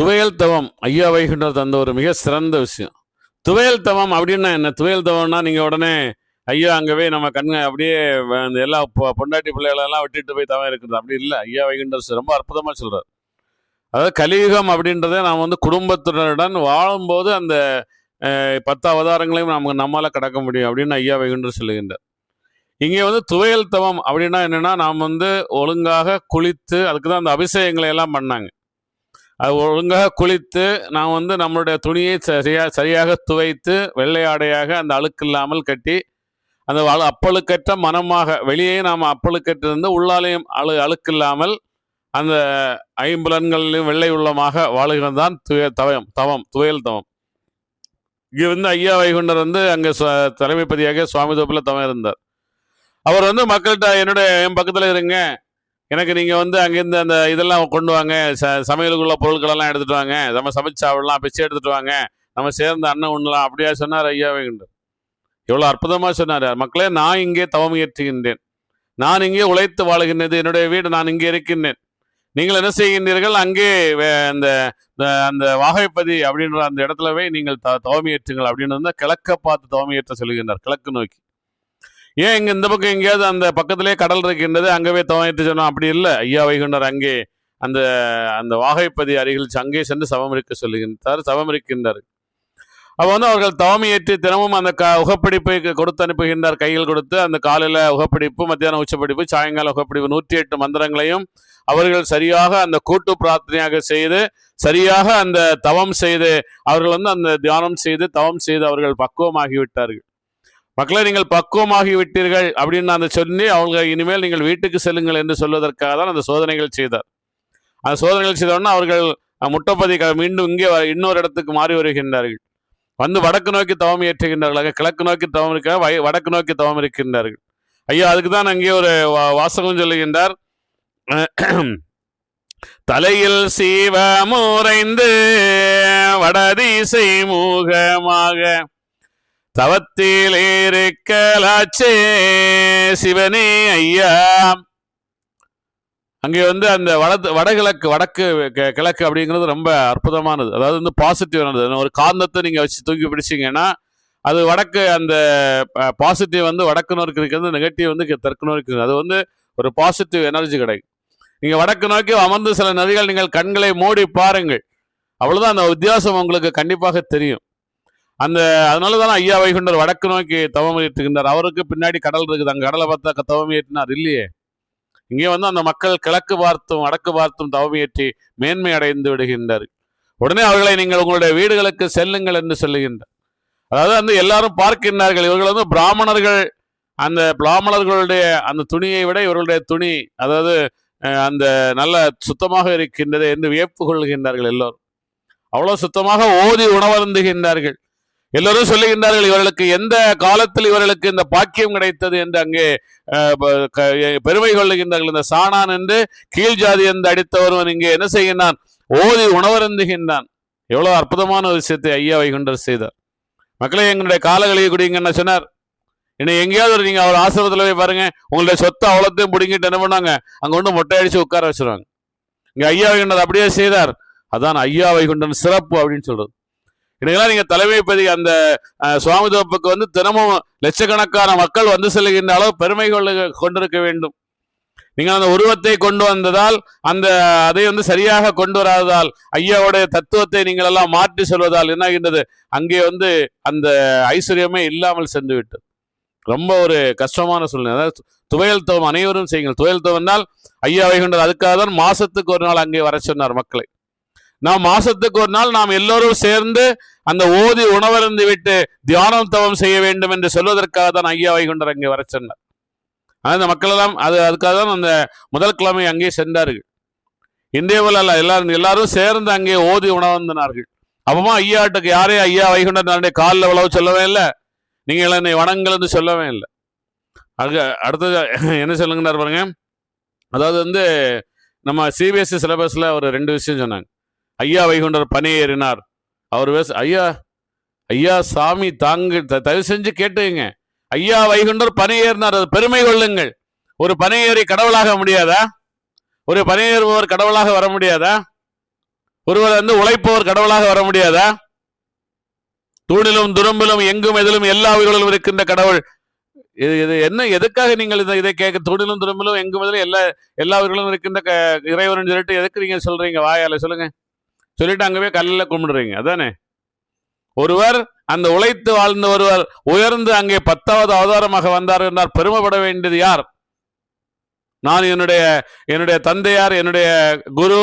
துவையல் தவம் ஐயா வைகுண்டர் தந்த ஒரு மிக சிறந்த விஷயம். துவையல் தவம் அப்படின்னா என்ன? துவையல் தவம்னா நீங்கள் உடனே ஐயா அங்கவே நம்ம அப்படியே அந்த எல்லா பொண்டாட்டி பிள்ளைகளெல்லாம் விட்டுட்டு போய் தவம் இருக்குது அப்படி இல்லை. ஐயா வைகுண்டர் ரொம்ப அற்புதமாக சொல்கிறார். அதாவது கலியுகம் அப்படின்றத நாம் குடும்பத்தினருடன் வாழும்போது அந்த 10 அவதாரங்களையும் நம்மளால் கடக்க முடியும் அப்படின்னு ஐயா வைகுண்டர் சொல்லுகின்றார். இங்கே துவையல் தவம் அப்படின்னா என்னென்னா, நாம் ஒழுங்காக குளித்து, அதுக்கு தான் அந்த அபிஷேகங்களை எல்லாம் பண்ணாங்க. அது ஒழுங்காக குளித்து நாம் நம்மளுடைய துணியை சரியாக துவைத்து வெள்ளை ஆடையாக அந்த அழுக்கு இல்லாமல் கட்டி அந்த அப்பழுக்கற்ற மனமாக வெளியே நாம் அப்பழுக்கற்றிருந்து உள்ளாலையும் அழுக்கு இல்லாமல் அந்த ஐம்புலன்களிலும் வெள்ளை உள்ளமாக வாழுகிறது தான் துவையல் தவம். இங்கே ஐயா வைகுண்டர் அங்கே தலைமைப்பதியாக சுவாமி தோப்பில் தவம் இருந்தார். அவர் மக்கள்கிட்ட என் பக்கத்தில் இருங்க, எனக்கு நீங்கள் அங்கேருந்து அந்த இதெல்லாம் கொண்டு வாங்க, சமையலுக்குள்ள பொருட்களெல்லாம் எடுத்துகிட்டு வாங்க, நம்ம சமைச்சு சாப்பிடலாம், பிச்சை எடுத்துகிட்டு வாங்க, நம்ம சேர்ந்து அன்னம் உண்ணலாம் அப்படியா சொன்னார் ஐயா வைகுண்டர். எவ்வளோ அற்புதமாக சொன்னார். மக்களே, நான் இங்கே தவம் இயற்றுகின்றேன், நான் இங்கே உழைத்து வாழுகின்றது, என்னுடைய வீடு, நான் இங்கே இருக்கின்றேன். நீங்கள் என்ன செய்கின்றீர்கள்? அங்கே அந்த அந்த வாகைப்பதி அப்படின்ற அந்த இடத்துலவே நீங்கள் தவம் இயற்றுங்கள் அப்படின்னு கிழக்க பார்த்து தவம் இயற்ற சொல்லுகின்றார், கிழக்கு நோக்கி. ஏன் இங்கே இந்த பக்கம் எங்கேயாவது அந்த பக்கத்திலே கடல் இருக்கின்றது, அங்கவே தவம் ஏற்று சொன்னோம்? அப்படி இல்லை. ஐயா வைகுண்டர் அங்கே அந்த அந்த வாகைப்பதி அருகில் அங்கே சென்று சவம் இருக்கின்றார். அப்போ அவர்கள் தவம் ஏற்றி தினமும் அந்த உகப்பிடிப்பை கொடுத்து அனுப்புகின்றார். கையில் கொடுத்து அந்த காலையில் உகப்பிடிப்பு, மத்தியானம் உச்சப்பிடிப்பு, சாயங்கால உகப்பிடிப்பு 108 மந்திரங்களையும் அவர்கள் சரியாக அந்த கூட்டு பிரார்த்தனையாக செய்து, சரியாக அந்த தவம் செய்து, அவர்கள் அந்த தியானம் செய்து தவம் செய்து அவர்கள் பக்குவமாகிவிட்டார்கள். மக்களை, நீங்கள் பக்குவமாகி விட்டீர்கள் அப்படின்னு அந்த சொல்லி அவங்க இனிமேல் நீங்கள் வீட்டுக்கு செல்லுங்கள் என்று சொல்வதற்காக தான் அந்த சோதனைகள் செய்தார். அந்த சோதனைகள் செய்தோன்னா அவர்கள் முட்டப்பதி மீண்டும் இங்கே இன்னொரு இடத்துக்கு மாறி வருகின்றார்கள். வடக்கு நோக்கி தவம் ஏற்றுகின்றார்கள். கிழக்கு நோக்கி தவம் இருக்க, வடக்கு நோக்கி தவம் இருக்கின்றார்கள். ஐயா அதுக்கு தான் அங்கே ஒரு வாசகம் சொல்லுகின்றார். தலையில் சீவமுறைந்து வடதிசை மூகமாக தவத்தில் இருக்கலாச்சே சிவனே ஐயா. அங்கே அந்த வடக்கு கிழக்கு அப்படிங்கிறது ரொம்ப அற்புதமானது. அதாவது பாசிட்டிவானது. ஒரு காந்தத்தை நீங்கள் வச்சு தூக்கி பிடிச்சிங்கன்னா அது வடக்கு, அந்த பாசிட்டிவ் வடக்கு நோக்கி இருக்கிறது, நெகட்டிவ் தெற்கு நோக்கி இருக்கிறது. அது ஒரு பாசிட்டிவ் எனர்ஜி கிடைக்கும். நீங்கள் வடக்கு நோக்கி அமர்ந்து சில நதிகள் நீங்கள் கண்களை மூடி பாருங்கள், அவ்வளோதான் அந்த வித்தியாசம் உங்களுக்கு கண்டிப்பாக தெரியும். அதனால தானே ஐயா வைகுண்டர் வடக்கு நோக்கி தவம் ஏற்றுகின்றார். அவருக்கு பின்னாடி கடல் இருக்குது, அங்கே கடலை பார்த்தா தவம் ஏற்றினார் இல்லையே. இங்கே அந்த மக்கள் கிழக்கு பார்த்தும் வடக்கு பார்த்தும் தவம் ஏற்றி மேன்மை அடைந்து விடுகின்றார். உடனே அவர்களை நீங்கள் உங்களுடைய வீடுகளுக்கு செல்லுங்கள் என்று சொல்லுகின்றார். அதாவது எல்லாரும் பார்க்கின்றார்கள், இவர்கள் பிராமணர்கள். அந்த பிராமணர்களுடைய அந்த துணியை விட இவர்களுடைய துணி அதாவது அந்த நல்ல சுத்தமாக இருக்கின்றது என்று வியப்பு கொள்கின்றார்கள். எல்லோரும் அவ்வளோ சுத்தமாக ஓதி உணவருந்துகின்றார்கள். எல்லோரும் சொல்லுகின்றார்கள், இவர்களுக்கு எந்த காலத்தில் இவர்களுக்கு இந்த பாக்கியம் கிடைத்தது என்று அங்கே பெருமை கொள்ளுகின்றார்கள். இந்த சாணான் என்று கீழ் ஜாதி என்று அடித்த ஒருவன் இங்கே என்ன செய்கின்றான்? ஓதி உணவருந்துகின்றான். எவ்வளவு அற்புதமான ஒரு விஷயத்தை ஐயா வைகுண்டர் செய்தார். மக்களை, எங்களுடைய காலகழிய குடிங்கன்னு சொன்னார். இன்னும் எங்கேயாவது நீங்க அவர் ஆசிரமத்தில் போய் பாருங்க, உங்களுடைய சொத்தை அவ்வளோத்தையும் பிடிங்கிட்டு என்ன பண்ணாங்க? அங்க மொட்டை அடிச்சு உட்கார வச்சிருவாங்க. இங்க ஐயா வைகுண்டர் அப்படியே செய்தார். அதான் ஐயா வைகுண்டன் சிறப்பு அப்படின்னு சொல்றது. இன்னைக்கெல்லாம் நீங்க தலைமைப்பதி அந்த சுவாமி தோப்புக்கு தினமும் லட்சக்கணக்கான மக்கள் செல்லுகின்ற அளவு பெருமை கொண்டிருக்க வேண்டும். நீங்கள் அந்த உருவத்தை கொண்டு வந்ததால், அதை சரியாக கொண்டு வராததால், ஐயாவுடைய தத்துவத்தை நீங்கள் எல்லாம் மாற்றி சொல்வதால் என்ன ஆகின்றது? அங்கே அந்த ஐஸ்வர்யமே இல்லாமல் சென்று விட்டது. ரொம்ப ஒரு கஷ்டமான சூழ்நிலை. அதாவது துவையல் தவம் அனைவரும் செய்யுங்கள். துவையல் தவம் என்றால் ஐயா வைகுண்டர் அதுக்காக தான் மாசத்துக்கு ஒரு நாள் அங்கே வர சொன்னார் மக்களை. நாம் மாசத்துக்கு ஒரு நாள் நாம் எல்லோரும் சேர்ந்து அந்த ஓதி உணவருந்து விட்டு தியானம் தவம் செய்ய வேண்டும் என்று சொல்வதற்காக தான் ஐயா வைகுண்டர் அங்கே வர சொன்னார். அந்த மக்கள் எல்லாம் அதுக்காக தான் அந்த முதல் கிழமை அங்கே சென்றார்கள். இந்திய போல அல்ல, எல்லாரும் சேர்ந்து அங்கே ஓதி உணவருந்தினார்கள். அப்பமா ஐயாட்டுக்கு யாரே ஐயா வைகுண்டர் தன்னுடைய காலில் உழவு சொல்லவே இல்லை, நீங்கள் என்னை வணங்கள் என்று சொல்லவே இல்லை. அடுத்தது என்ன சொல்லுங்கன்னார் பாருங்க. அதாவது நம்ம சிபிஎஸ்சி சிலபஸ்ல ஒரு 2 விஷயம் சொன்னாங்க. ஐயா வைகுண்டர் பனி ஏறினார். அவர் ஐயா ஐயா சாமி தாங்க தயவு செஞ்சு கேட்டுங்க. ஐயா வைகுண்டர் பனி ஏறினார், அது பெருமை கொள்ளுங்கள். ஒரு பனி ஏறி கடவுளாக முடியாதா? ஒரு பனி ஏறுபவர் கடவுளாக வர முடியாதா? ஒருவர் வந்து உழைப்பவர் கடவுளாக வர முடியாதா? தூணிலும் துரும்பிலும் எங்கும் எதிலும் எல்லா உயிர்களிலும் இருக்கின்ற கடவுள். இது என்ன, எதுக்காக நீங்கள் இதை கேட்க? தூணிலும் துரும்பிலும் எங்கும் எதிலும் எல்லா உயிர்களும் இருக்கின்ற இறைவன் சொல்லிட்டு எதுக்கு நீங்க சொல்றீங்க? வாயால சொல்லுங்க. சொல்லிட்டு அங்கே போய் கல்லில் கும்பிடுறீங்க, அதானே? ஒருவர் அந்த உழைத்து வாழ்ந்த ஒருவர் உயர்ந்து அங்கே 10வது அவதாரமாக வந்தார் என்றால் பெருமைப்பட வேண்டியது யார்? நான் என்னுடைய தந்தையார், என்னுடைய குரு,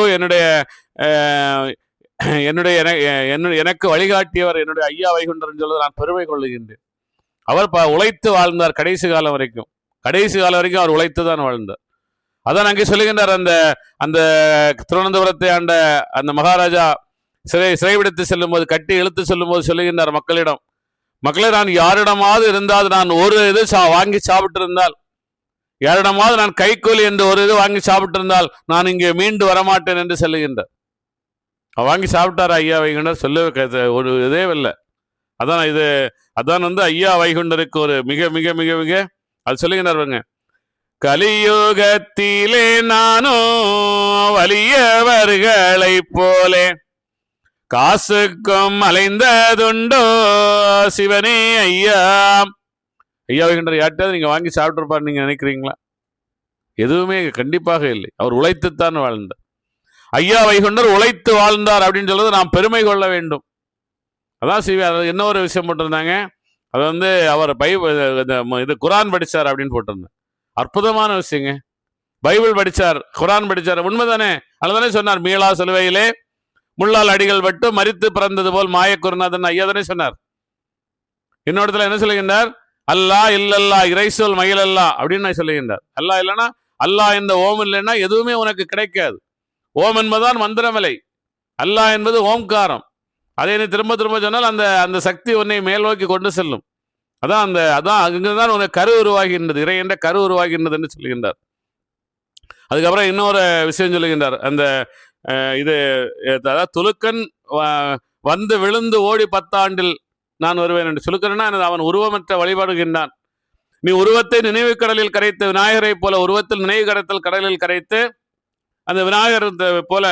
எனக்கு வழிகாட்டியவர் என்னுடைய ஐயா வைகுண்டர் சொல்வது நான் பெருமை கொள்ளுகின்றேன். அவர் உழைத்து வாழ்ந்தார் கடைசி காலம் வரைக்கும். அவர் உழைத்து தான் வாழ்ந்தார். அதான் அங்கே சொல்லுகின்றார், அந்த திருவனந்தபுரத்தை ஆண்ட அந்த மகாராஜா சிறைவிடுத்து செல்லும் போது, கட்டி இழுத்து செல்லும் போது சொல்லுகின்றார் மக்களே, நான் யாரிடமாவது இருந்தால், நான் ஒரு இது வாங்கி சாப்பிட்டு இருந்தால், யாரிடமாவது நான் கைக்கூலி என்று ஒரு இது வாங்கி சாப்பிட்டு இருந்தால் நான் இங்கே மீண்டு வரமாட்டேன் என்று சொல்லுகின்றார். வாங்கி சாப்பிட்டார் ஐயா வைகுண்டர், சொல்லவே ஒரு இதே இல்லை. அதான் வந்து ஐயா வைகுண்டருக்கு ஒரு மிக மிக மிக மிக அது சொல்லுகின்றார். கலியுகத்திலே நானோ வலியவர்களை போலே காசுக்கும் அலைந்ததுண்டோ சிவனே ஐயா. ஐயா வைகுண்டர் யார்ட்டாவது நீங்க வாங்கி சாப்பிட்டுருப்பார் நீங்க நினைக்கிறீங்களா? எதுவுமே கண்டிப்பாக இல்லை. அவர் உழைத்துத்தான் வாழ்ந்தார். ஐயா வைகுண்டர் உழைத்து வாழ்ந்தார் அப்படின்னு சொல்றது நாம் பெருமை கொள்ள வேண்டும். அதான் என்ன ஒரு விஷயம் போட்டிருந்தாங்க, அது வந்து அவர் இது குரான் படிச்சார் அப்படின்னு போட்டிருந்தேன். அற்புதமான விஷயங்க. பைபிள் படிச்சார், குரான் படிச்சார், உண்மைதானே? அதுதானே சொன்னார், மீளா சிலுவையிலே முள்ளால் அடிகள் பட்டு மரித்து பிறந்தது போல் மாயக்குருநாதன் ஐயா தானே சொன்னார். இன்னொருத்துல என்ன சொல்லுகின்றார்? அல்லா இல்லல்லா இறைசொல் மயிலல்லா அப்படின்னு சொல்லுகின்றார். அல்லா இல்லைன்னா, அல்லா இந்த ஓம் இல்லைன்னா எதுவுமே உனக்கு கிடைக்காது. ஓம் என்பதுதான் மந்திரமலை, அல்லா என்பது ஓம்காரம். அதை நீ திரும்ப திரும்ப சொன்னால் அந்த சக்தி உன்னை மேல் நோக்கி கொண்டு செல்லும். அதான் அங்குதான் உனக்கு கரு உருவாகின்றது, இறை என்ற கரு உருவாகின்றது என்று சொல்லுகின்றார். அதுக்கப்புறம் இன்னொரு விஷயம் சொல்லுகின்றார். இது துலுக்கன் வந்து விழுந்து ஓடி 10 ஆண்டில் நான் வருவேன் என்று. சுலுக்கன்னா அவன் உருவமற்ற வழிபாடுகின்றான். நீ உருவத்தை நினைவு கடலில் கரைத்து விநாயகரை போல உருவத்தில் நினைவு கடத்தல் கடலில் கரைத்து அந்த விநாயகர் போல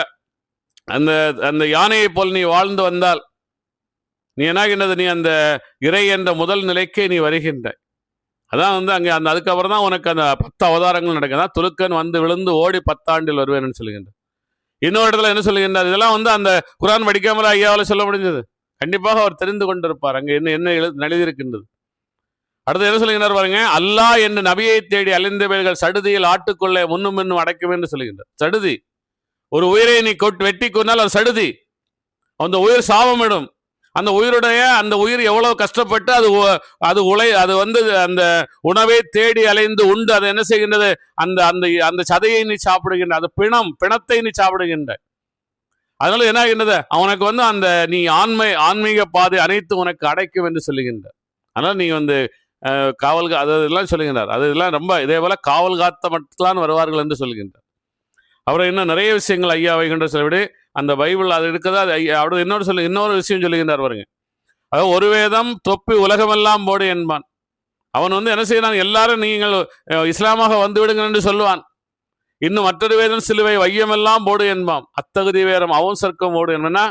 அந்த யானையை போல் நீ வாழ்ந்து வந்தால் நீ என்னாகின்றது? நீ அந்த இறை என்ற முதல் நிலைக்கே நீ வருகின்ற. அதான் வந்து அங்கே அதுக்கப்புறம் தான் உனக்கு அந்த 10 அவதாரங்கள் நடக்குதான். துலுக்கன் வந்து விழுந்து ஓடி 10 ஆண்டில் வருவேன் சொல்லுகின்ற. இன்னொரு இடத்துல என்ன சொல்லுகின்றார்? இதெல்லாம் வந்து அந்த குரான் படிக்காமல ஐயாவில் சொல்ல முடிஞ்சது. கண்டிப்பாக அவர் தெரிந்து கொண்டிருப்பார் அங்கே என்ன எழுதியிருக்கின்றது. அடுத்து என்ன சொல்லுகின்றார் பாருங்க, அல்லாஹ் என்று நபியை தேடி அலைந்தவர்கள் சடுதியில் ஆட்டுக்குள்ளே முன்னும் இன்னும் அடைக்கும் என்று சொல்லுகின்றார். சடுதி, ஒரு உயிரை நீ வெட்டி கொண்டால் அது சடுதி, அந்த உயிர் சாபமிடும். அந்த உயிர் எவ்வளவு கஷ்டப்பட்டு அது வந்து அந்த உணவை தேடி அலைந்து உண்டு அதை என்ன செய்கின்றது? அந்த சதையை நீ சாப்பிடுகின்ற, அது பிணத்தை நீ சாப்பிடுகின்ற. அதனால என்ன ஆகின்றது? அவனுக்கு வந்து நீ ஆன்மீக பாதை அனைத்து உனக்கு அடைக்கும் என்று சொல்லுகின்ற. அதனால நீ வந்து அதெல்லாம் சொல்லுகின்றார். அதெல்லாம் ரொம்ப இதே போல காவல் காத்த மட்டும்தான் வருவார்கள் என்று சொல்லுகின்றார். அப்புறம் இன்னும் நிறைய விஷயங்கள் ஐயா வைகின்ற சொல்லிவிடு அந்த பைபிள் அது இருக்குதா. அப்படி இன்னொரு விஷயம் சொல்லுகின்றார் பாருங்க. அதாவது ஒரு வேதம் தொப்பி உலகமெல்லாம் போடு என்பான். அவன் வந்து என்ன செய்யறான்? எல்லாரும் நீங்கள் இஸ்லாமாக வந்து விடுங்கள் என்று சொல்லுவான். இன்னும் மற்றொரு வேதம் சிலுவை வையமெல்லாம் போடு என்பான். அத்தகுதி வேதம் அவன் சர்க்கம் போடு என்பனா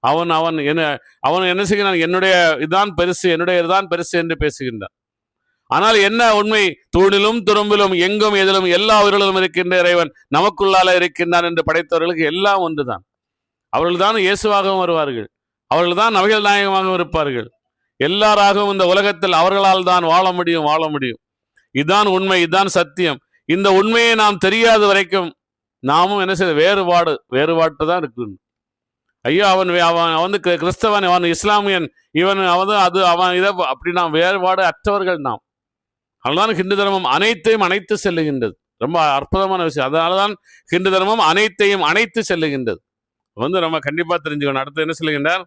அவன் என்ன செய்கிறான்? என்னுடைய இதுதான் பெருசு, என்னுடைய இதுதான் பெருசு என்று பேசுகின்றான். ஆனால் என்ன உண்மை? தூணிலும் துரும்பிலும் எங்கும் எதிலும் எல்லா உயிரிலும் இருக்கின்ற இறைவன் நமக்குள்ளால இருக்கின்றான் என்று படைத்தவர்களுக்கு எல்லாம் ஒன்றுதான். அவர்கள் தான் இயேசுவாகவும் வருவார்கள், அவர்கள் தான் நபிகள் நாயகமாகவும் இருப்பார்கள். எல்லாராகவும் இந்த உலகத்தில் அவர்களால் தான் வாழ முடியும். இதுதான் உண்மை, இதுதான் சத்தியம். இந்த உண்மையை நாம் தெரியாத வரைக்கும் நாமும் என்ன செய்ய வேறுபாட்டு தான் இருக்கு. ஐயோ அவன் வந்து கிறிஸ்தவன், அவன் இஸ்லாமியன், இவன் அவன் இதை அப்படி நாம் வேறுபாடு அற்றவர்கள் நாம். அதனால்தான் ஹிந்து தர்மம் அனைத்தையும் அணைத்து செல்லுகின்றது. ரொம்ப அற்புதமான விஷயம். அதனாலதான் ஹிந்து தர்மம் அனைத்தையும் அணைத்து செல்லுகின்றது. வந்து நம்ம கண்டிப்பா தெரிஞ்சுக்கணும். அடுத்து என்ன சொல்லுகின்றார்?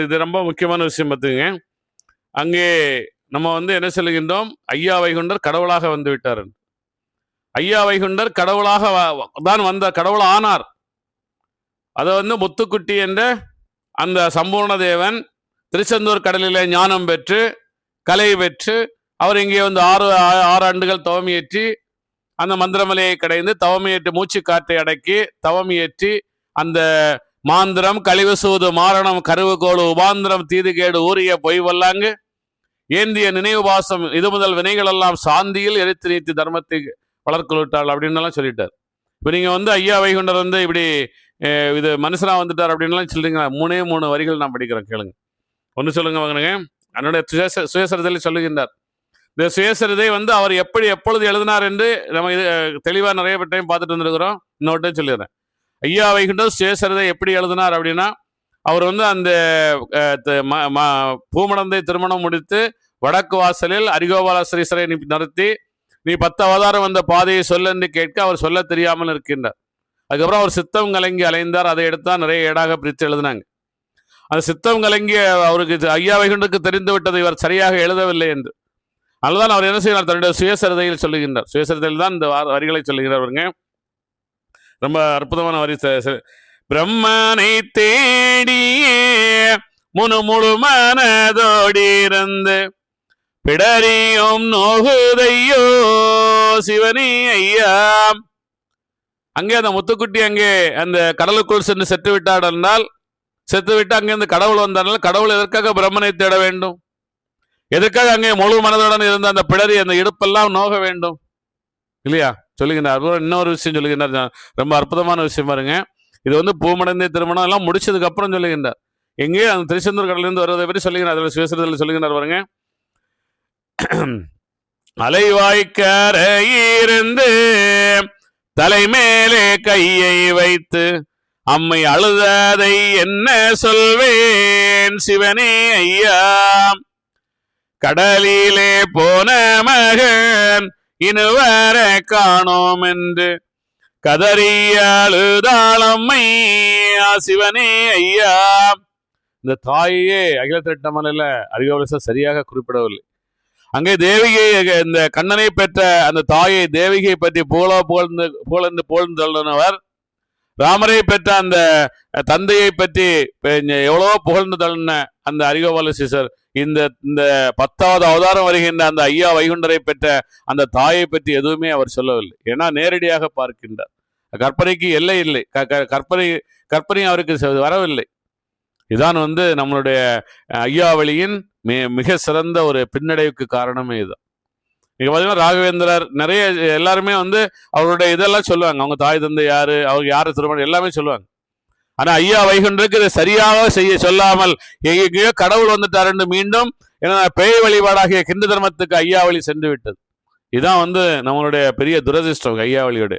இது ரொம்ப முக்கியமான விஷயம் பார்த்துங்க. அங்கே நம்ம வந்து என்ன சொல்லுகின்றோம்? ஐயா வைகுண்டர் கடவுளாக வந்து விட்டார். ஐயா வைகுண்டர் கடவுளாக தான் வந்தார், கடவுள் ஆனார். அதை வந்து முத்துக்குட்டி என்ற அந்த சம்பூர்ண தேவன் திருச்செந்தூர் கடலிலே ஞானம் பெற்று கலை பெற்று அவர் இங்கே வந்து 6 ஆண்டுகள் தவமியேற்றி அந்த மந்திரமலையை கடைந்து தவமியேற்று மூச்சு காற்றை அடக்கி தவமியேற்றி அந்த மாந்திரம் கழிவு சூது மாரணம் கருவு கோடு உபாந்திரம் தீதுகேடு ஊரிய பொய் வல்லாங்கு ஏந்திய நினைவு பாசம் இது முதல் வினைகள் எல்லாம் சாந்தியில் எரித்து நீத்தி தர்மத்தை வளர்க்கொள்ளிட்டாள் அப்படின்னு எல்லாம் சொல்லிட்டார். இப்போ நீங்க வந்து ஐயா வைகுண்டர் வந்து இப்படி இது மனுஷனா வந்துட்டார் அப்படின்லாம் சொல்றீங்க. 3 வரிகள் நான் படிக்கிறேன், கேளுங்க. ஒன்று சொல்லுங்க வாங்கினுங்க. என்னுடைய சுயசரிதையில் சொல்லுகின்றார். இந்த சுயசரிதை வந்து அவர் எப்படி எப்பொழுது எழுதினார் என்று நம்ம இது தெளிவாக நிறைய டைம் பார்த்துட்டு வந்துருக்கிறோம். இன்னொரு டைம் சொல்லிடுறேன். ஐயா வைகுண்டர் சுயசரிதை எப்படி எழுதினார் அப்படின்னா, அவர் வந்து அந்த பூமடந்தை திருமணம் முடித்து வடக்கு வாசலில் அரிகோபாலஸ்ரீசரை நிறுத்தி நீ 10 அவதாரம் வந்த பாதையை சொல்ல என்று கேட்க அவர் சொல்ல தெரியாமல் இருக்கின்றார். அதுக்கப்புறம் அவர் சித்தம் கலங்கி அலைந்தார். அதை எடுத்தால் நிறைய ஏடாக பிரித்து எழுதினாங்க. அந்த சித்தம் கலங்கிய அவருக்கு ஐயா வைகுண்டருக்கு தெரிந்து விட்டது இவர் சரியாக எழுதவில்லை என்று. அதுதான் அவர் என்ன செய்கிறார், தன்னுடைய சுயசரிதையில் சொல்லுகின்றார். சுயசரிதையில் தான் இந்த வரிகளை சொல்லுகிறாருங்க. ரொம்ப அற்புதமான வரி. பிரம்மனை தேடியே முழு மனதோடி இருந்து பிடரியும் நோகுதையோ சிவனி ஐயா. அங்கே அந்த முத்துக்குட்டி அங்கே அந்த கடலுக்குள் சென்று செத்து விட்டார் என்றால், செத்து விட்டு அங்கிருந்து கடவுள் வந்தால் கடவுள் எதற்காக பிரம்மனை தேட வேண்டும்? எதற்காக அங்கே முழு மனதுடன் இருந்த அந்த பிடரி அந்த இடுப்பெல்லாம் நோக வேண்டும் இல்லையா? சொல்லுகின்றார். இன்னொரு விஷயம் சொல்லுகின்றார், ரொம்ப அற்புதமான விஷயம் பாருங்க. இது வந்து பூமடந்தை திருமணம் எல்லாம் முடிச்சதுக்கு அப்புறம் சொல்லுகின்றார். எங்கே அந்த திருச்செந்தூர் கடலிருந்து வருவதை பற்றி சொல்லுகின்றார். அதில் சுயசரிதையில் சொல்லுகின்றார் பாருங்க. அலைவாய்க்கரையிருந்து தலைமேலே கையை வைத்து அம்மை அழுததை என்ன சொல்வேன் சிவனே ஐயா. கடலிலே போன மகன் இனுவர காணோம் என்று கதறி அழுதாளம்மை சிவனே ஐயா. இந்த தாயே அகில திட்டமல்ல அரிகோபாலஸ்ரீ சரியாக குறிப்பிடவில்லை. அங்கே தேவிகை, இந்த கண்ணனை பெற்ற அந்த தாயை தேவிகை பற்றி புகழ்ந்து ராமரை பெற்ற அந்த தந்தையை பற்றி எவ்வளவோ புகழ்ந்து தள்ளின அந்த அரிகோபாலஸ்ரீசர் இந்த 10வது அவதாரம் வருகின்ற அந்த ஐயா வைகுண்டரை பெற்ற அந்த தாயை பற்றி எதுவுமே அவர் சொல்லவில்லை. ஏன்னா நேரடியாக பார்க்கின்றார். கற்பனைக்கு எல்லை இல்லை, கற்பனை அவருக்கு வரவில்லை. இதான் வந்து நம்மளுடைய ஐயாவளியின் மிக சிறந்த ஒரு பின்னடைவுக்கு காரணமே இதுதான். நீங்க பாத்தீங்கன்னா ராகவேந்திரர் நிறைய எல்லாருமே வந்து அவருடைய இதெல்லாம் சொல்லுவாங்க. அவங்க தாய் தந்தை யாரு, அவங்க யாரு திருமணம் எல்லாமே சொல்லுவாங்க. ஆனா ஐயா வைகுண்டருக்கு இதை சரியாக செய்ய சொல்லாமல் எங்கேயோ கடவுள் வந்துட்டாருன்னு மீண்டும் ஏன்னா பேய் வழிபாடாகிய கிந்து தர்மத்துக்கு ஐயாவளி சென்று விட்டது. இதுதான் வந்து நம்மளுடைய பெரிய துரதிர்ஷ்டம் ஐயாவளியோட.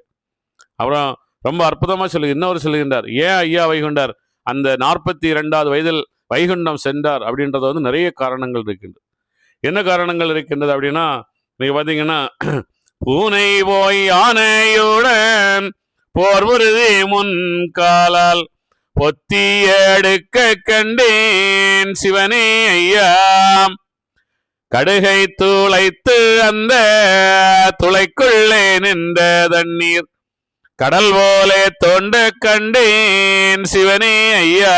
அப்புறம் ரொம்ப அற்புதமா இன்னொரு சொல்லுகின்றார், ஏன் ஐயா வைகுண்டர் அந்த 42வது வயதில் வைகுண்டம் சென்றார் அப்படின்றது வந்து நிறைய காரணங்கள் இருக்கின்றது. என்ன காரணங்கள் இருக்கின்றது அப்படின்னா, நீங்க பாத்தீங்கன்னா பூனை போய் ஆனையுடன் போர் உறுதி முன் காலால் பொத்தி எடுக்க கண்டேன் சிவனே ஐயா. கடுகை துளைத்து அந்த துளைக்குள்ளே நின்ற தண்ணீர் கடல் போலே தோண்ட கண்டேன் சிவனே ஐயா.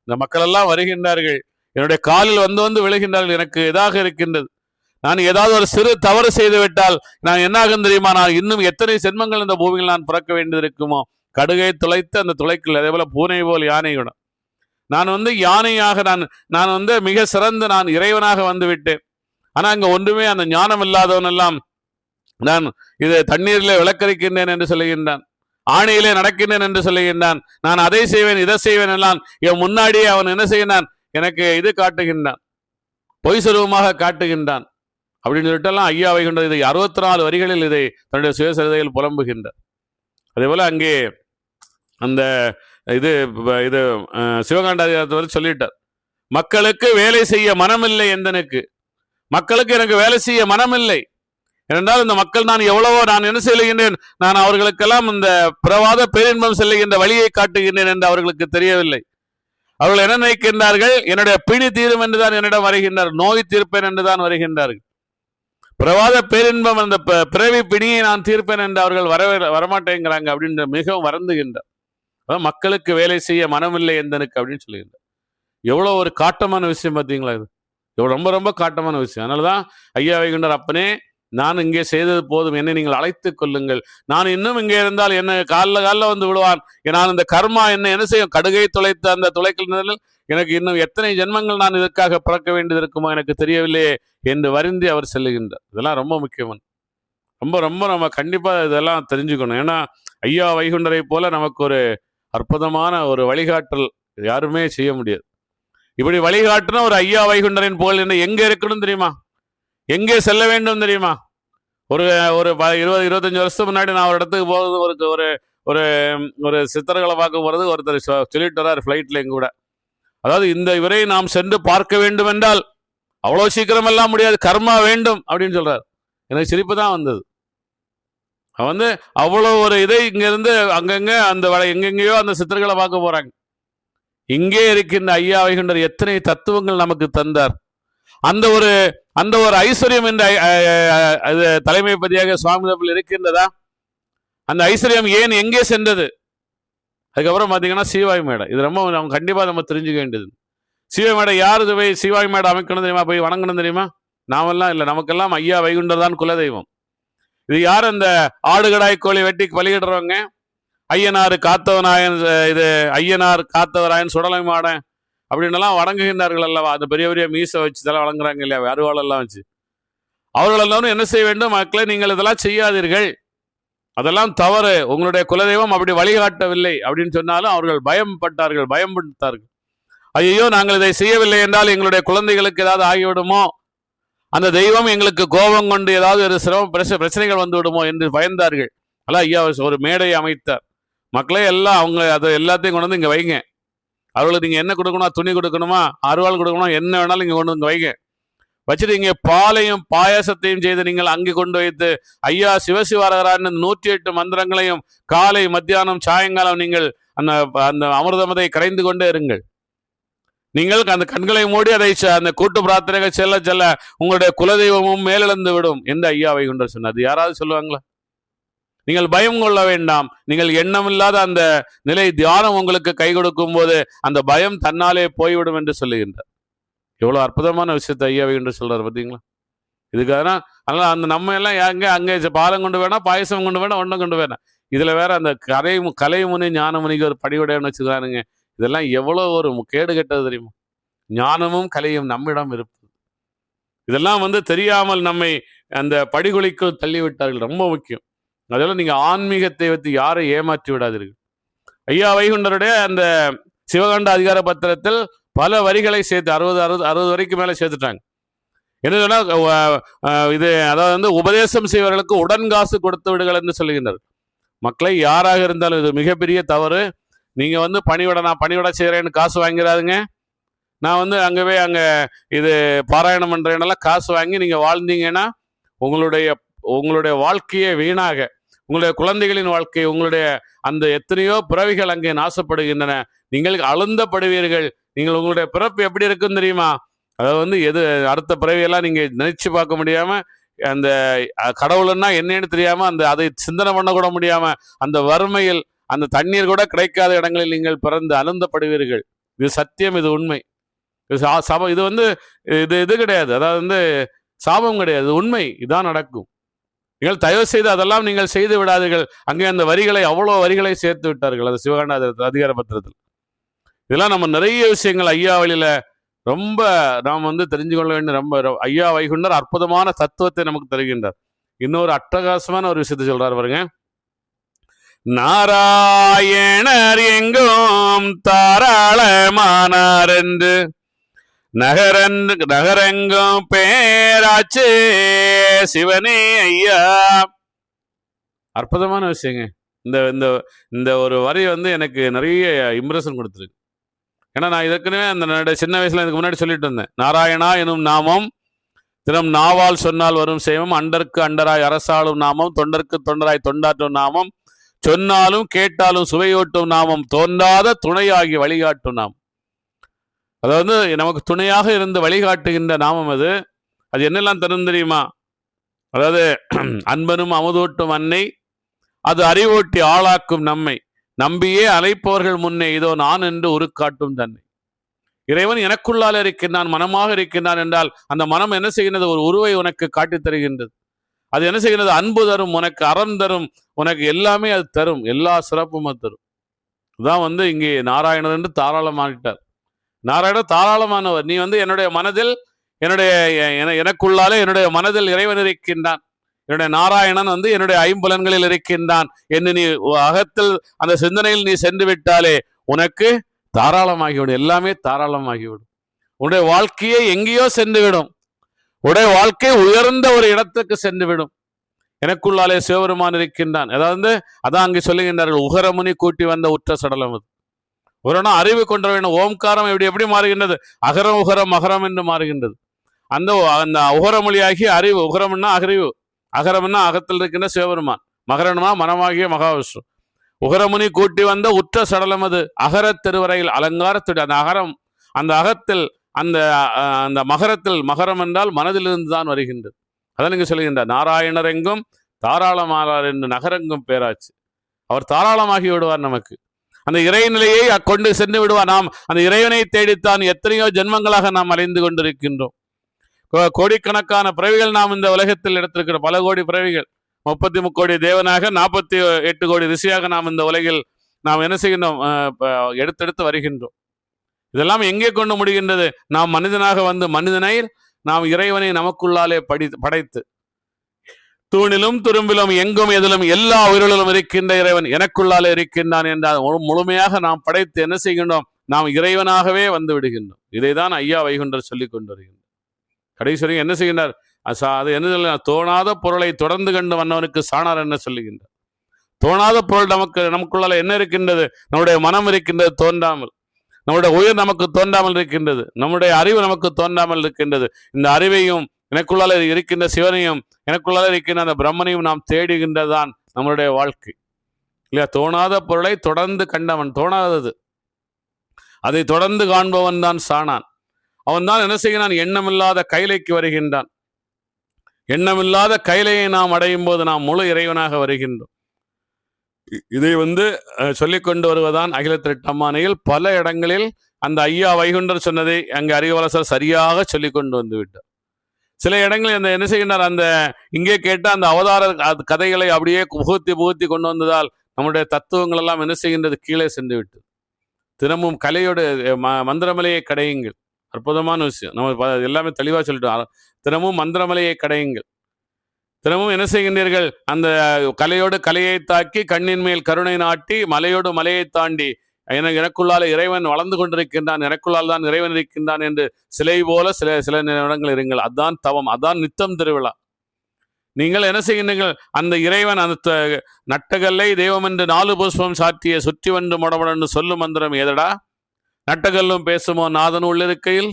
இந்த மக்கள் எல்லாம் வருகின்றார்கள், என்னுடைய காலில் வந்து விழுகின்றார்கள். எனக்கு எதாக இருக்கின்றது, நான் ஏதாவது ஒரு சிறு தவறு செய்து விட்டால் நான் என்னாகும் தெரியுமா? நான் இன்னும் எத்தனை ஜென்மங்கள் இந்த பூமியில் நான் பிறக்க வேண்டியது இருக்குமோ? கடுகை துளைத்து அந்த துளைக்குள், அதே போல பூனை போல் யானையுடன் நான் வந்து யானையாக நான் வந்து மிக சிறந்த நான் இறைவனாக வந்து விட்டேன். ஆனா அங்க ஒன்றுமே அந்த ஞானம் இல்லாதவன் எல்லாம் நான் இதை தண்ணீரிலே விளக்கரிக்கின்றேன் என்று சொல்லுகின்றான், ஆணையிலே நடக்கின்றேன் என்று சொல்லுகின்றான், நான் அதை செய்வேன் இதை செய்வேன் எல்லாம் என் முன்னாடியே அவன் என்ன செய்கின்றான், எனக்கு இது காட்டுகின்றான், பொய் சுரூபமாக காட்டுகின்றான் அப்படின்னு சொல்லிட்டெல்லாம் ஐயா வைகுண்டர் இதை 64 வரிகளில் இதை தன்னுடைய சுயசரிதையில் புலம்புகின்றார். அதே போல அங்கே அந்த இது சிவகாண்டாதிகாரத்தை வந்து சொல்லிட்டார், மக்களுக்கு வேலை செய்ய மனமில்லை எந்தனுக்கு, மக்களுக்கு எனக்கு வேலை செய்ய மனமில்லை. ஏனென்றால் இந்த மக்கள் நான் எவ்வளவோ நான் என்ன செய்கின்றேன், நான் அவர்களுக்கெல்லாம் இந்த பிரவாத பேரின்பம் செல்லுகின்ற வழியை காட்டுகின்றேன் என்று அவர்களுக்கு தெரியவில்லை. அவர்கள் என்ன நினைக்கின்றார்கள், என்னுடைய பிணி தீரும் என்றுதான் என்னிடம் வருகின்றார், நோய் தீர்ப்பேன் என்றுதான் வருகின்றார்கள். பிரவாத பேரின்பம் அந்த பிறவி பிணியை நான் தீர்ப்பேன் என்று அவர்கள் வரமாட்டேங்கிறாங்க அப்படின்னு மிகவும் வருந்துகின்றார். மக்களுக்கு வேலை செய்ய மனமில்லை எந்தனுக்கு அப்படின்னு சொல்லுகின்றார். எவ்வளவு ஒரு காட்டமான விஷயம் பார்த்தீங்களா? இது ரொம்ப ரொம்ப காட்டமான விஷயம். அதனாலதான் ஐயா வைகுண்டர் அப்பனே நான் இங்கே செய்தது போதும், என்னை நீங்கள் அழைத்துக் கொள்ளுங்கள். நான் இன்னும் இங்கே இருந்தால் என்ன காலில் வந்து விடுவான். நான் இந்த கர்மா என்ன செய்யும்? கடுகை துளைத்த அந்த துளைக்கல் எனக்கு இன்னும் எத்தனை ஜென்மங்கள் நான் இதற்காக பிறக்க வேண்டியது இருக்குமோ எனக்கு தெரியவில்லையே என்று வருந்தி அவர் செல்லுகின்றார். இதெல்லாம் ரொம்ப முக்கியமான, ரொம்ப ரொம்ப நம்ம கண்டிப்பா இதெல்லாம் தெரிஞ்சுக்கணும். ஏன்னா ஐயா வைகுண்டரை போல நமக்கு ஒரு அற்புதமான ஒரு வழிகாட்டல் யாருமே செய்ய முடியாது. இப்படி வழிகாட்டுனா ஒரு ஐயா வைகுண்டரின் புகழ் என்ன எங்க இருக்கணும் தெரியுமா? எங்கே செல்ல வேண்டும் தெரியுமா? ஒரு ஒரு 20-25 வருஷத்துக்கு முன்னாடி நான் ஒரு இடத்துக்கு போகிறது, ஒரு ஒரு ஒரு சித்தர்களை பார்க்க போறது ஒருத்தர் சொல்லிட்டு வர்றாரு ஃப்ளைட்ல எங்க கூட. அதாவது இந்த இவரை நாம் சென்று பார்க்க வேண்டும் என்றால் அவ்வளவு சீக்கிரம் எல்லாம் முடியாது, கர்மா வேண்டும் அப்படின்னு சொல்றாரு. எனக்கு சிரிப்பு தான் வந்தது. வந்து அவ்வளவு ஒரு இதை இங்க இருந்து அங்கங்க அந்த எங்கெங்கயோ அந்த சித்தர்களை பார்க்க போறாங்க. இங்கே இருக்கின்ற ஐயா வைகுண்டர் எத்தனை தத்துவங்கள் நமக்கு தந்தார். அந்த ஒரு ஐஸ்வர்யம் என்ற தலைமைப்பதியாக சுவாமி இருக்கின்றதா? அந்த ஐஸ்வர்யம் ஏன் எங்கே சென்றது? அதுக்கப்புறம் பாத்தீங்கன்னா சீவாய் மேடை. இது ரொம்ப நம்ம கண்டிப்பா நம்ம தெரிஞ்சுக்க வேண்டியது. சீவாய் மேடை யாரு போய் சீவாய் மேடை அமைக்கணும் தெரியுமா? போய் வணங்கணும் தெரியுமா? நாமெல்லாம் இல்லை, நமக்கெல்லாம் ஐயா வைகுண்டர் தான் குலதெய்வம். இது யார்? அந்த ஆடுகடாய் கோழி வெட்டி பலியிடுறவங்க. ஐயனார் காத்தவனாயன், இது ஐயனார் காத்தவராயன் சுடலை மாடன் அப்படின்னெல்லாம் வணங்குகின்றார்கள் அல்லவா? அந்த பெரிய பெரிய மீசை வச்சு இதெல்லாம் வழங்குறாங்க இல்லையா, அருவாளெல்லாம் வச்சு. அவர்கள் எல்லாரும் என்ன செய்ய வேண்டும்? மக்களை நீங்கள் இதெல்லாம் செய்யாதீர்கள், அதெல்லாம் தவறு, உங்களுடைய குலதெய்வம் அப்படி வழிகாட்டவில்லை அப்படின்னு சொன்னாலும் அவர்கள் பயம்பட்டார்கள். ஐயோ நாங்கள் இதை செய்யவில்லை என்றால் எங்களுடைய குழந்தைகளுக்கு ஏதாவது ஆகிவிடுமோ, அந்த தெய்வம் எங்களுக்கு கோபம் கொண்டு ஏதாவது ஒரு பிரச்சனைகள் வந்து விடுமோ என்று பயந்தார்கள். அல்ல ஐயா ஒரு மேடையை அமைத்தார். மக்களே எல்லாம் அவங்க அதை எல்லாத்தையும் கொண்டு வந்து இங்க வைங்க. அவர்களுக்கு நீங்க என்ன கொடுக்கணும்? துணி கொடுக்கணுமா, அருவாள் கொடுக்கணுமா, என்ன வேணாலும் இங்க கொண்டு வந்து வைங்க. வச்சுட்டு இங்க பாலையும் பாயாசத்தையும் செய்து நீங்கள் அங்கே கொண்டு வைத்து ஐயா சிவசிவாரகரான்னு 108 மந்திரங்களையும் காலை மத்தியானம் சாயங்காலம் நீங்கள் அந்த அந்த அமிர்தமதை கரைந்து கொண்டே இருங்கள். நீங்கள் அந்த கண்களை மூடி அதை அந்த கூட்டு பிரார்த்தனைகள் செல்ல செல்ல உங்களுடைய குலதெய்வமும் மேலெழுந்து விடும் என்று ஐயா வைகுண்டர் சொன்னார். யாராவது சொல்லுவாங்களா? நீங்கள் பயம் கொள்ள வேண்டாம். நீங்கள் எண்ணமில்லாத அந்த நிலை தியானம் உங்களுக்கு கை கொடுக்கும் போது அந்த பயம் தன்னாலே போய்விடும் என்று சொல்லுகின்றார். எவ்வளவு அற்புதமான விஷயத்தை ஐயா வைகுண்டர் சொல்றாரு பார்த்தீங்களா? இதுக்காக அதனால அந்த நம்ம எல்லாம் அங்கே பாலம் கொண்டு வேணா, பாயசம் கொண்டு வேணா, ஒன்றும் கொண்டு வேணாம். இதுல வேற அந்த கலைமுனி ஞானமுனிக்கு ஒரு படிவுடையன்னு வச்சுக்கிறானுங்க. இதெல்லாம் எவ்வளவு ஒரு கேடு கெட்டது தெரியுமா? ஞானமும் கலையும் நம்மிடம் இருப்பது. இதெல்லாம் தெரியாமல் நம்மை அந்த படிகுழிக்குள் தள்ளிவிட்டார்கள். ரொம்ப முக்கியம். அதெல்லாம் நீங்க ஆன்மீகத்தை வைத்து யாரை ஏமாற்றி விடாதீர்கள். ஐயா வைகுண்டருடைய அந்த சிவகாண்ட அதிகார பத்திரத்தில் பல வரிகளை சேர்த்து 60 வரைக்கும் மேல சேர்த்துட்டாங்க. என்ன சொன்னா இது அதாவது உபதேசம் செய்வர்களுக்கு உடன்காசு கொடுத்து விடுகள் என்று சொல்லுகின்றார். மக்களை யாராக இருந்தாலும் இது மிகப்பெரிய தவறு. நீங்க நான் பணிவிட செய்கிறேன்னு காசு வாங்கிறாதுங்க. நான் அங்கவே இது பாராயணம் பண்றேன்னெல்லாம் காசு வாங்கி நீங்க வாழ்ந்தீங்கன்னா உங்களுடைய வாழ்க்கையே வீணாக, உங்களுடைய குழந்தைகளின் வாழ்க்கை, உங்களுடைய அந்த எத்தனையோ பிறவிகள் அங்கே நாசப்படுகின்றன. நீங்கள் அழுந்தப்படுவீர்கள். நீங்கள் உங்களுடைய பிறப்பு எப்படி இருக்குன்னு தெரியுமா? அதாவது எது அடுத்த பிறவியெல்லாம் நீங்க நினைச்சு பார்க்க முடியாம, அந்த கடவுள்னா என்னன்னு தெரியாம, அதை சிந்தனை பண்ண கூட முடியாம, அந்த வறுமையில் அந்த தண்ணீர் கூட கிடைக்காத இடங்களில் நீங்கள் பிறந்து அழுந்தப்படுவீர்கள். இது சத்தியம், இது உண்மை. இது இது கிடையாது, அதாவது சாபம் கிடையாது, உண்மை. இதான் நடக்கும். நீங்கள் தயவு செய்து அதெல்லாம் நீங்கள் செய்து விடாதீர்கள். அங்கே அந்த வரிகளை அவ்வளவு வரிகளை சேர்த்து விட்டார்கள் அந்த சிவகாண்ட அதிகார பத்திரத்தில். இதெல்லாம் நம்ம நிறைய விஷயங்கள் ஐயா வழியில ரொம்ப நாம் தெரிஞ்சு கொள்ள வேண்டிய ரொம்ப ஐயா வைகுண்டர் அற்புதமான தத்துவத்தை நமக்கு தருகின்றார். இன்னொரு அட்டகாசமான ஒரு விஷயத்தை சொல்றாரு பாருங்க. நாராயணர் எங்கும் தாராளமானார் என்று நகரெங்கும் பேராச்சு சிவனே ஐயா. அற்புதமான விஷயங்க. இந்த இந்த ஒரு வரி எனக்கு நிறைய இம்ப்ரெஷன் கொடுத்துருக்கு. ஏன்னா நான் இதற்குனே அந்த சின்ன வயசுல இதுக்கு முன்னாடி சொல்லிட்டு இருந்தேன். நாராயணா எனும் நாமம் தினம் நாவால் சொன்னால் வரும் சேமம், அண்டற்கு அண்டராய் அரசாளும் நாமம், தொண்டருக்கு தொண்டராய் தொண்டாற்றும் நாமம், சொன்னாலும் கேட்டாலும் சுவையோட்டும் நாமம், தோன்றாத துணையாகி வழிகாட்டும் நாமம். அதாவது நமக்கு துணையாக இருந்து வழிகாட்டுகின்ற நாமம் அது. அது என்னெல்லாம் தரும் தெரியுமா? அதாவது அன்பனும் அமுதோட்டும் அன்னை, அது அறிவோட்டி ஆளாக்கும் நம்மை, நம்பியே அழைப்பவர்கள் முன்னே இதோ நான் என்று உருக்காட்டும் தன்னை. இறைவன் எனக்குள்ளால் இருக்கின்றான், மனமாக இருக்கின்றான் என்றால் அந்த மனம் என்ன செய்கின்றது? ஒரு உருவை உனக்கு காட்டித் தருகின்றது. அது என்ன செய்கிறது? அன்பு தரும், உனக்கு அறம் தரும், உனக்கு எல்லாமே அது தரும், எல்லா சிறப்பும் அது தரும். இதுதான் வந்து இங்கே நாராயணர் என்று தாராளமாகிட்டார். நாராயணர் தாராளமானவர். நீ வந்து என்னுடைய மனதில், என்னுடைய எனக்குள்ளாலே என்னுடைய மனதில் இறைவன் இருக்கின்றான். என்னுடைய நாராயணன் வந்து என்னுடைய ஐம்புலன்களில் இருக்கின்றான் என்று நீ அகத்தில் அந்த சிந்தனையில் நீ சென்று விட்டாலே உனக்கு தாராளமாகிவிடும், எல்லாமே தாராளமாகிவிடும். உன்னுடைய வாழ்க்கையை எங்கேயோ சென்றுவிடும். உடைய வாழ்க்கை உயர்ந்த ஒரு இடத்துக்கு சென்று விடும். எனக்குள்ளாலே சிவபெருமான் இருக்கின்றான். அதாவது அதான் அங்கே சொல்லுகின்றார்கள், உகரமுனி கூட்டி வந்த உற்ற சடலம். அது ஒரு அறிவு கொண்ட வேண்டும். ஓம்காரம் எப்படி மாறுகின்றது? அகரம் உகரம் மகரம் என்று மாறுகின்றது. அந்த அந்த உகரமொழியாகிய அறிவு, உகரம்னா அறிவு, அகரம்னா அகத்தில் இருக்கின்ற சிவபெருமான், மகரம்னா மனமாகிய மகாவிஷ்ணு. உகரமுனி கூட்டி வந்த உற்ற சடலம் அது. அகர திருவரையில் அலங்காரத்துடைய அந்த அகரம், அந்த அகத்தில் அந்த அந்த மகரத்தில், மகரம் என்றால் மனதிலிருந்து தான் வருகின்றது. அதான் நீங்க சொல்லுகின்ற நாராயணர் எங்கும் தாராளமானார் என்று நகரெங்கும் பேராச்சு. அவர் தாராளமாகி விடுவார். நமக்கு அந்த இறைநிலையை கொண்டு சென்று விடுவார். நாம் அந்த இறைவனை தேடித்தான் எத்தனையோ ஜென்மங்களாக நாம் அலைந்து கொண்டிருக்கின்றோம். கோடிக்கணக்கான பிறவிகள் நாம் இந்த உலகத்தில் எடுத்திருக்கிறோம். பல கோடி பிறவிகள், 33 கோடி தேவனாக, 48 கோடி ரிஷியாக நாம் இந்த உலகில் நாம் என்ன செய்கின்றோம்? எடுத்தெடுத்து வருகின்றோம். இதெல்லாம் எங்கே கொண்டு முடிகின்றது? நாம் மனிதனாக வந்து மனிதனை நாம் இறைவனை நமக்குள்ளாலே படைத்து, தூணிலும் துரும்பிலும் எங்கும் எதிலும் எல்லா உயிரிலும் இருக்கின்ற இறைவன் எனக்குள்ளாலே இருக்கின்றான் என்றால் முழுமையாக நாம் படைத்து என்ன செய்கின்றோம்? நாம் இறைவனாகவே வந்து விடுகின்றோம். இதைதான் ஐயா வைகுண்டர் சொல்லிக் கொண்டு வருகின்றார். கடைசி என்ன செய்கின்றார்? அது என்ன சொல்ல, தோணாத பொருளை தொடர்ந்து கண்டு வந்தவனுக்கு சாணார் என்ன சொல்லுகின்றார்? தோணாத பொருள் நமக்குள்ளால என்ன இருக்கின்றது? நம்முடைய மனம் இருக்கின்றது தோன்றாமல், நம்முடைய உயிர் நமக்கு தோன்றாமல் இருக்கின்றது, நம்முடைய அறிவு நமக்கு தோன்றாமல் இருக்கின்றது. இந்த அறிவையும் எனக்குள்ளால இருக்கின்ற சிவனையும் எனக்குள்ளால இருக்கின்ற அந்த பிரம்மனையும் நாம் தேடுகின்றதான் நம்மளுடைய வாழ்க்கை இல்லையா? தோணாத பொருளை தொடர்ந்து கண்டவன், தோணாதது அதை தொடர்ந்து காண்பவன் தான் சாணான். அவன் தான் என்ன செய்கிறான்? எண்ணமில்லாத கைலைக்கு வருகின்றான். எண்ணமில்லாத கைலையை நாம் அடையும் போது நாம் முழு இறைவனாக வருகின்றோம். இதை வந்து சொல்லிக் கொண்டு வருவதான் அகிலத்திரட்டம்மானையில் பல இடங்களில் அந்த ஐயா வைகுண்டர் சொன்னதை அங்கு அறிவரசர் சரியாக சொல்லிக் கொண்டு வந்து விட்டார். சில இடங்களில் அந்த என்ன செய்கின்றார்? அந்த இங்கே கேட்ட அந்த அவதார கதைகளை அப்படியே புகுத்தி கொண்டு வந்ததால் நம்முடைய தத்துவங்கள் எல்லாம் என்ன செய்கின்றது? கீழே சென்று விட்டு தினமும் கலையோட மந்திரமலையை கடையுங்கள். அற்புதமான விஷயம். நம்ம எல்லாமே தெளிவாக சொல்லிட்டோம். தினமும் மந்திரமலையை கடையுங்கள். தினமும் என்ன செய்கின்றீர்கள்? அந்த கலையோடு கலையை தாக்கி கண்ணின் மேல் கருணை நாட்டி மலையோடு மலையை தாண்டி எனக்குள்ளால இறைவன் வளர்ந்து கொண்டிருக்கின்றான், எனக்குள்ளால் தான் இறைவன் இருக்கின்றான் என்று சிலை போல சில நிமிடங்கள் இருங்கள். அதான் தவம், அதான் நித்தம் திருவிழா. நீங்கள் என்ன செய்கின்றீர்கள்? அந்த இறைவன் அந்த நட்டகல்லை தெய்வம் என்று 4 புஷ்பம் சாற்றிய சுற்றி வந்து முடமுடன்னு சொல்லும் மந்திரம் ஏதடா? நட்டகல்லும் பேசுமோ நாதன் உள்ளிருக்கையில்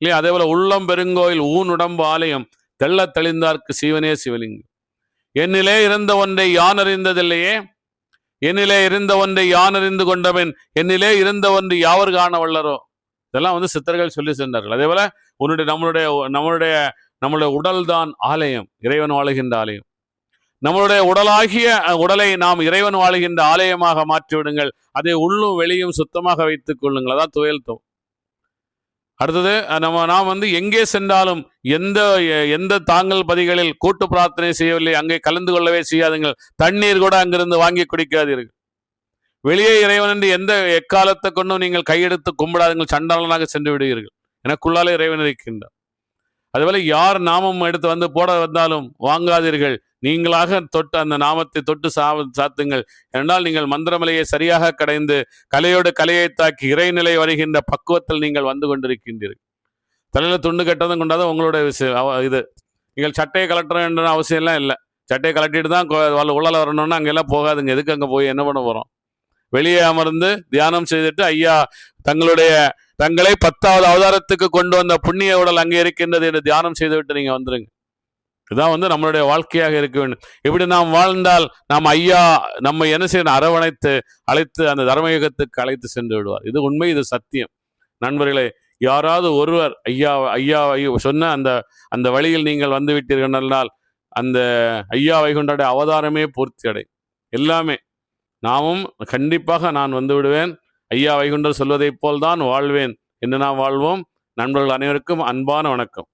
இல்லையா? அதே போல உள்ளம் பெருங்கோயில் ஊன் உடம்பு ஆலயம் தெள்ள தெளிந்தார்க்கு சிவனே சிவலிங்கம். என்னிலே இருந்த ஒன்றை யான் அறிந்ததில்லையே, என்னிலே இருந்த ஒன்றை யான் அறிந்து கொண்டவன் என்னிலே இருந்த ஒன்று யாவர் காண வல்லரோ. இதெல்லாம் வந்து சித்தர்கள் சொல்லி சென்றார்கள். அதே போல நம்மளுடைய உடல் தான் ஆலயம், இறைவன் வாழுகின்ற ஆலயம். நம்மளுடைய உடலை நாம் இறைவன் வாழுகின்ற ஆலயமாக மாற்றி விடுங்கள். அதை உள்ளும் வெளியும் சுத்தமாக வைத்துக் கொள்ளுங்கள். அதான் துயல்தம். அடுத்தது நாம் வந்து எங்கே சென்றாலும் எந்த தாங்கல் பதிகளில் கூட்டு பிரார்த்தனை செய்யவில்லை, அங்கே கலந்து கொள்ளவே செய்யாதுங்கள். தண்ணீர் கூட அங்கிருந்து வாங்கி குடிக்காதீர்கள். வெளியே இறைவன் என்று எந்த எக்காலத்தை கொண்டும் நீங்கள் கையெடுத்து கும்பிடாதீர்கள், சண்டாளனாக சென்று விடுவீர்கள். எனக்குள்ளாலே இறைவன் இருக்கின்றார். அதுபோல யார் நாமம் எடுத்து வந்து போட வந்தாலும் வாங்காதீர்கள். நீங்களாக தொட்டு அந்த நாமத்தை தொட்டு சாத்துங்கள். என்றால் நீங்கள் மந்திரமலையை சரியாக கடைந்து கலையோடு கலையை தாக்கி இறைநிலை வருகின்ற பக்குவத்தில் நீங்கள் வந்து கொண்டிருக்கின்றீர்கள். தலையில துண்டு கட்டதும் கொண்டாதான் உங்களுடைய விஷயம். இது நீங்கள் சட்டையை கலட்ட வேண்டிய அவசியம் எல்லாம் இல்லை. சட்டையை கலட்டிட்டு தான் உள்ளால வரணும்னா அங்கெல்லாம் போகாதுங்க. எதுக்கு அங்கே போய் என்ன பண்ண போறோம்? வெளியே அமர்ந்து தியானம் செய்துட்டு ஐயா தங்களை 10வது அவதாரத்துக்கு கொண்டு வந்த புண்ணிய உடல் அங்கே இருக்கின்றது என்று தியானம் செய்துவிட்டு நீங்க வந்துருங்க. இதுதான் வந்து நம்மளுடைய வாழ்க்கையாக இருக்க வேண்டும். இப்படி நாம் வாழ்ந்தால் நாம் ஐயா நம்ம என்ன செய்யணும்? அரவணைத்து அழைத்து அந்த தர்மயுகத்துக்கு அழைத்து சென்று விடுவார். இது உண்மை, இது சத்தியம். நண்பர்களே, யாராவது ஒருவர் ஐயா சொன்ன அந்த வழியில் நீங்கள் வந்து விட்டீர்கள் என்றால் அந்த ஐயா வைகுண்டருடைய அவதாரமே பூர்த்தி அடையும். எல்லாமே நாமும் கண்டிப்பாக நான் வந்து விடுவேன், ஐயா வைகுண்டர் சொல்வதைப் போல் தான் வாழ்வேன் என்று நாம் வாழ்வோம். நண்பர்கள் அனைவருக்கும் அன்பான வணக்கம்.